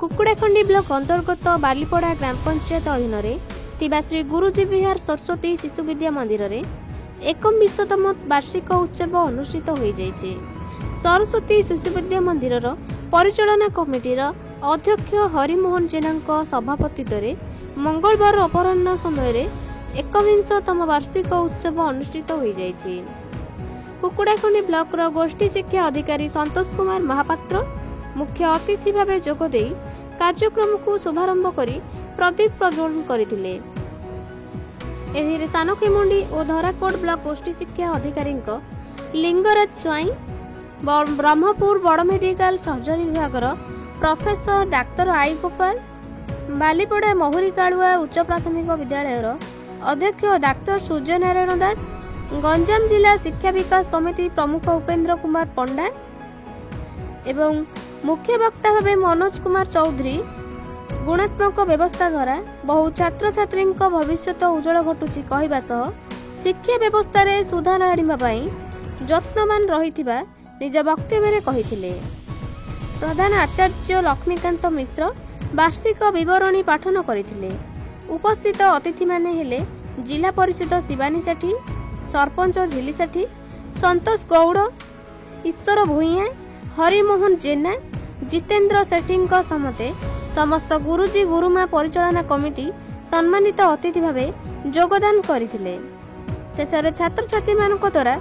कुकुड़ाखंडी block अंतर्गत बालीपड़ा ग्राम पंचायत अधीन थिबा श्री गुरुजी विहार सरस्वती शिशु विद्या मंदिर रे 21तम वार्षिक उत्सव अनुष्ठित हो जाइए। सरस्वती शिशु विद्या मंदिर परिचालना कमिटीर अध्यक्ष हरिमोहन जेना सभापतित्व मंगलवार अपराह्न समय 21तम वार्षिक उत्सव अनुष्ठित हो जाइए। कुकुड़ाखंडी ब्लॉक गोष्ठी शिक्षा अधिकारी संतोष कुमार महापात्र मुख्य अतिथि भाव जोगदे कार्यक्रम को शुभारंभ करी प्रदीप प्रज्वलन करथिले। एहिरे सानखेमुंडी और धराकोट ब्लॉक गोष्ठी शिक्षा अधिकारी लिंगराज स्वाई, ब्रह्मपुर बड़ मेडिकल सर्जरी विभाग प्रोफेसर डाक्तर आई गोपाल, बालीपड़ा महुरी कालुआ उच्च प्राथमिक विद्यालय अध्यक्ष डाक्तर सूर्य नारायण दास, गंजाम जिला शिक्षा विकास समिति प्रमुख उपेन्द्र कुमार पंडा एवं मुख्य वक्ता भावे मनोज कुमार चौधरी गुणात्मक व्यवस्था द्वारा बहु छात्र छात्री भविष्य उज्जवल घटुची कहवा सह शिक्षा व्यवस्था रे सुधार आनिबा पई यत्नवान रहिथिबा निज वक्तव्य कहिथिले। प्रधान आचार्य लक्ष्मीकांत मिश्र वार्षिक विवरणी पाठन करथिले। उपस्थित अतिथि माने हेले जिला परिषद शिवानी सेठी, सरपंच झिली सेठी, संतोष गौड़, ईश्वर भूइया, हरिमोहन जेना, जितेंद्र सेठी समते समस्त गुरुजी गुरुमा परिचालना कमिटी सम्मानित अतिथि भावे योगदान करथिले। शेषरे छात्र छात्री मानक द्वारा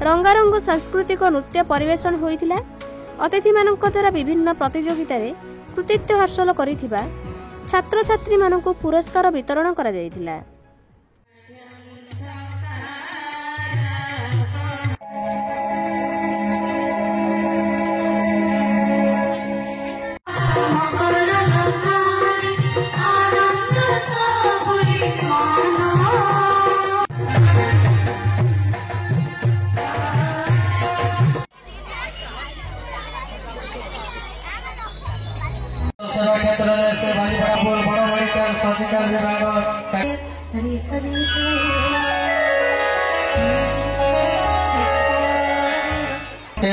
रंगारंग सांस्कृतिक नृत्य परिवेषण होइथिला। अतिथि मानक द्वारा विभिन्न प्रतियोगिता रे कृतित्व हासिल करिथिबा छात्र छात्री मानक पुरस्कार वितरण करा जायथिला।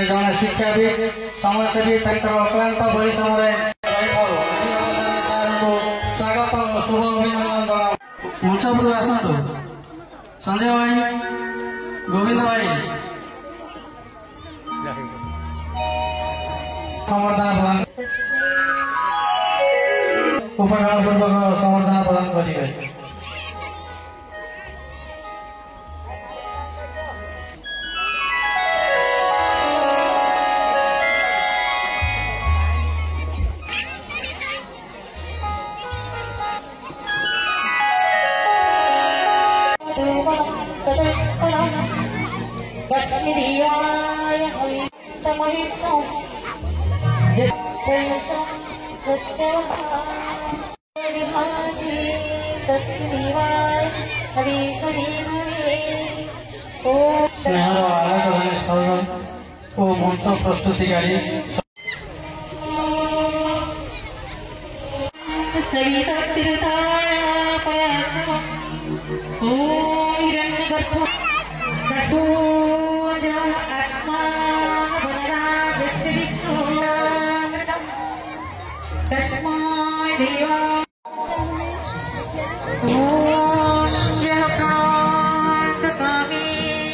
जन शिक्षाविद समाजसेवी अक्लांत परिश्रम स्वागत और शुभ अभिनंदन मंचपुर आसतु संजय भाई, गोविंद भाई समर्थन प्रदान उपकार पूर्वक समर्थन प्रदान करेंगे। मंच प्रस्तुतिकारी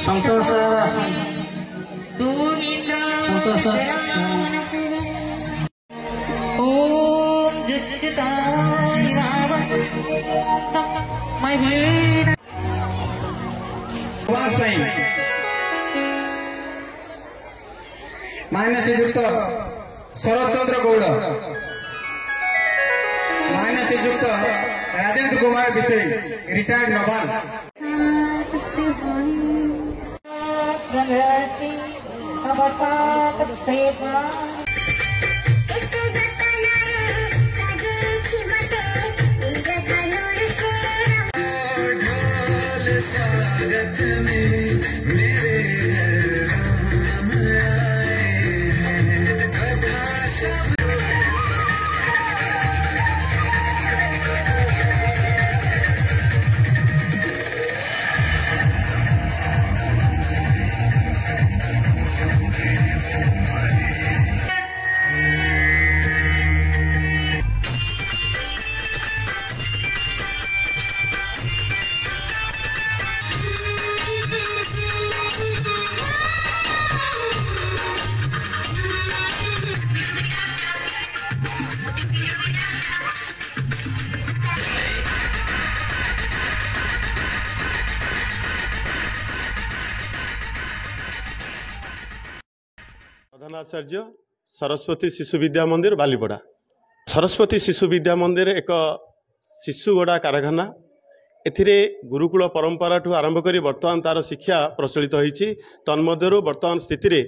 संतोष मान्य श्रीयुक्त शरद चंद्र गौड़, मान्य श्रीयुक्त राजेंद्र कुमार विषय रिटायर्ड नवाब, आचार्य सरस्वती शिशु विद्या मंदिर बालीपड़ा। सरस्वती शिशु विद्या मंदिर एक शिशुगढ़ा कारखाना। एथिरे गुरुकुल परंपरा ठू आरंभ करी वर्तमान तार शिक्षा प्रचलित होईछि। तन्मध्यरु वर्तमान स्थिति रे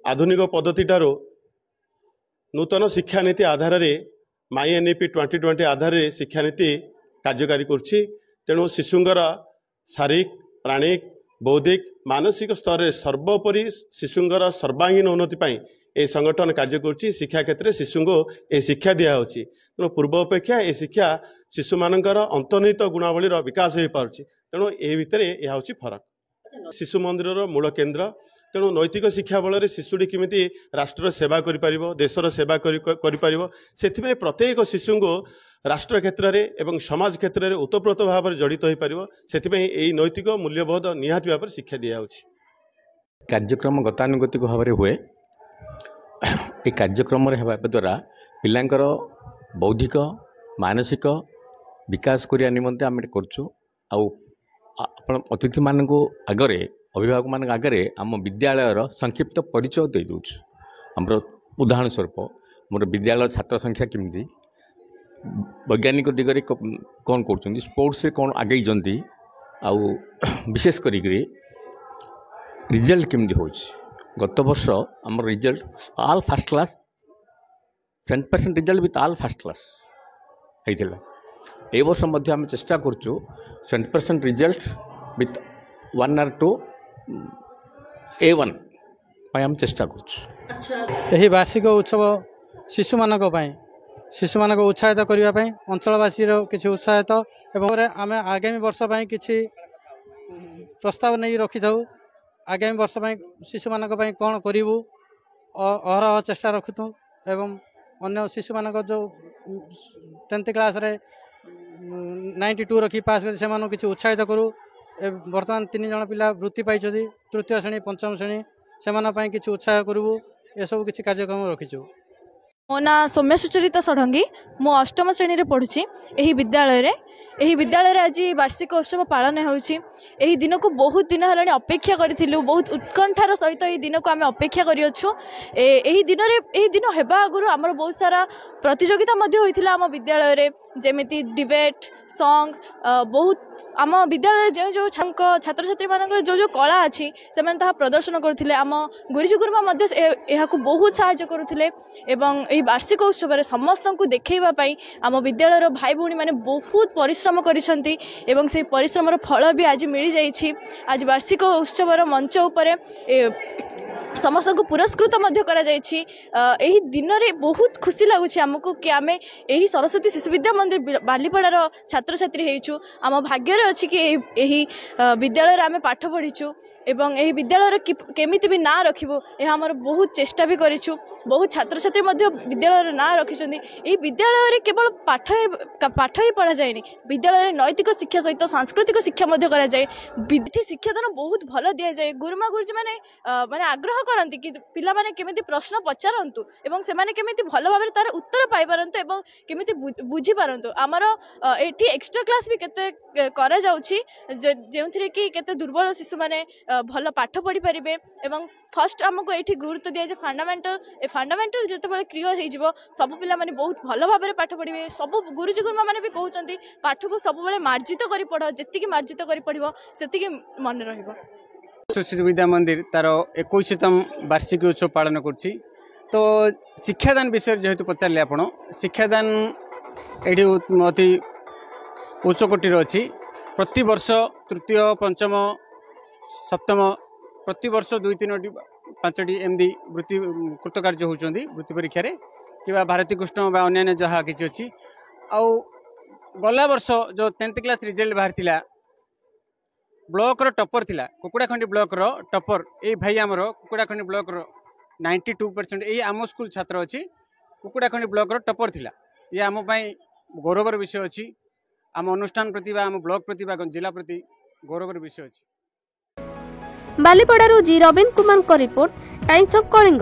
आधुनिक पद्धति ठारो नूतन शिक्षा नीति आधार रे माई एनईपी 2020 आधार रे शिक्षा नीति कार्यकारी करछि। तेणु शिशुंगर शारीरिक प्राणिक बौद्धिक मानसिक स्तर में सर्वोपरि शिशुंगर सर्वांगीन उन्नति पाई ए संगठन कार्य करुच्ची। शिक्षा क्षेत्र में शिशु को ए शिक्षा दिखाई। तेणु पूर्व अपेक्षा ए शिक्षा शिशु मानकर अंतर्निहित गुणावलीर विकास हो पारुछि। तेणु ए भितर यह हूँ फरक। शिशु मंदिर मूल केन्द्र। तेणु नैतिक शिक्षा बल शिशुटी किमिति राष्ट्र सेवा करिपारिबो, देशर सेवा करिपारिबो, सेथिमे प्रत्येक शिशु को राष्ट्र क्षेत्र में एवं समाज क्षेत्र में ओतप्रोत भाव में जड़ित हो पार से नैतिक मूल्यबोध निहाती भाव शिक्षा दिया। कार्यक्रम गतानुगतिक भाव में हुए। ये कार्यक्रम द्वारा पिलांकर बौद्धिक मानसिक विकास करने निमंते आम करूँ। अतिथि मान आगे अभिभावक मान आगे आम विद्यालयर संक्षिप्त परिचय दे दूँ। आमर उदाहरण स्वरूप मोर विद्यालय छात्र संख्या किमिति वैज्ञानिक दिगरे कौन कर स्पोर्ट्स रे कौन आगे जंती आउ विशेष करी रिजल्ट केमती हो। गत वर्ष आम result all first class 100% result with all first class होता। ए वर्ष मध्य आम चेष्टा करूँ 100% रिजल्ट विथ 1 or 2 A1 आम चेष्टा करूँ। यही वार्षिक उत्सव शिशु मानक शिशु मानक उत्साहित करने अंचलवासी किसी उत्साहित एवं आम आगामी वर्ष किसी प्रस्ताव नहीं रखी था। आगामी वर्ष शिशु मानक कौन करूँ अहरह चेष्टा रखुँ एवं अन्य शिशु मानक जो 10th क्लास रे 92 रखी पास कर से किसी उत्साहित करूँ। बर्तमान 3 जन पिला वृत्ति पाई तृतीय श्रेणी पंचम श्रेणी से किसी उत्साह करूँ। ये सब किसी कार्यक्रम रखीचु। मो ना सौम्य सुचरिता षडंगी। मु 8म श्रेणी रे पढ़ुची। एही विद्यालय रे आज वार्षिक उत्सव पालन होउची। दिन को बहुत दिन हेलानी अपेक्षा करिथिलु। बहुत उत्कंठार सहित एही दिन को आमे अपेक्षा करियछु। एही दिन हेबा आगुरु हमर बहुत सारा प्रतियोगिता मध्ये होइथिला आम विद्यालय रे, जेमिति डिबेट सॉन्ग बहुत आम विद्यालय जो जो छात्र छात्री मान जो जो कला अच्छी से प्रदर्शन करते। आम गुरुजी गुरुमा बहुत साहाय्य करुले एवं यही वार्षिक उत्सव में समस्त को देखैवाई आम विद्यालय भाई भौणी मैंने बहुत परिश्रम करिसेंती एवं से परिश्रम फल भी आज मिल जाइछि। आज वार्षिक उत्सव मंच उपरे समस्त को पुरस्कृत करा जाइछि। एही दिन रे बहुत खुशी लगुच आमको कि आमे एही सरस्वती शिशु विद्या मंदिर बालीपड़ार छात्र छात्री हेचु। आम भाग्य अच्छी कि एही विद्यालय रे आमे पाठ पढ़ीचु एवं एही विद्यालय केमिति भी ना रखिबो यह हमर बहुत चेष्टा भी करिचु। बहुत छात्र छात्री विद्यालय रे ना रखिछन्ती। एही विद्यालय रे केवल पाठ ही पढ़ा जाएनी, विद्यालय रे नैतिक शिक्षा सहित सांस्कृतिक शिक्षा करा जाए। विधि शिक्षादान बहुत भल दिया जाए। गुरुमा गुरुजी माने आग्रह करती कि पिला माने केमिति प्रश्न पचारंतु एवं से माने केमिति भल भाव तार उत्तर पाई पारंतु एवं केमिति बुझी पारंतु। आमर एठी एक्स्ट्रा क्लास भी केते करा जाउछि जेउथिरे कि केते दुर्बल शिशु माने भल पाठ पढ़ी परिबे एवं फर्स्ट आमको एठी गुरुत्व दिया जे फंडामेंटल जेतेबेले क्लियर हो जिवो सब पिला माने बहुत भल भाव में पाठ पढ़िबे। सब गुरुजी गुरुमा माने भी कहउचंती पाठ को सब बेले मार्जित करी पढ़, जेतिकी मार्जित करी पढ़िबो सेतिकी मन रहिबो। शिशु विद्या मंदिर तार 21तम वार्षिक उत्सव पालन करुच्ची। तो शिक्षादान विषय जेहेतु पचारे आपण शिक्षादान ये अति उच्च कोटीर अच्छी। प्रति वर्ष तृतीय पंचम सप्तम प्रति वर्ष 2-3 5टी एमदी वृत्ति कृतकार्य होती वृत्ति परीक्षा कि भारती कृष्ण अन्य जहाँ किसी अच्छी। आउ गला वर्ष जो 10th क्लास रिजल्ट बाहरी ब्लॉक रो टॉपर थिला कुकुड़ाखंडी ब्लॉक रो टॉपर ए भाई आमर कुकुड़ाखंडी ब्लॉक रो 92% ए आम स्कूल छात्र अच्छी। कुकुड़ाखंडी ब्लॉक रो टॉपर थिला। ये आम गौरवर विषय अच्छी। आम अनुष्ठान प्रति आम ब्लॉक प्रति जिला प्रति गौरवर विषय अच्छी। बालीपड़ारू जी रविंद्र कुमार को रिपोर्ट, टाइम्स ऑफ कलिंग।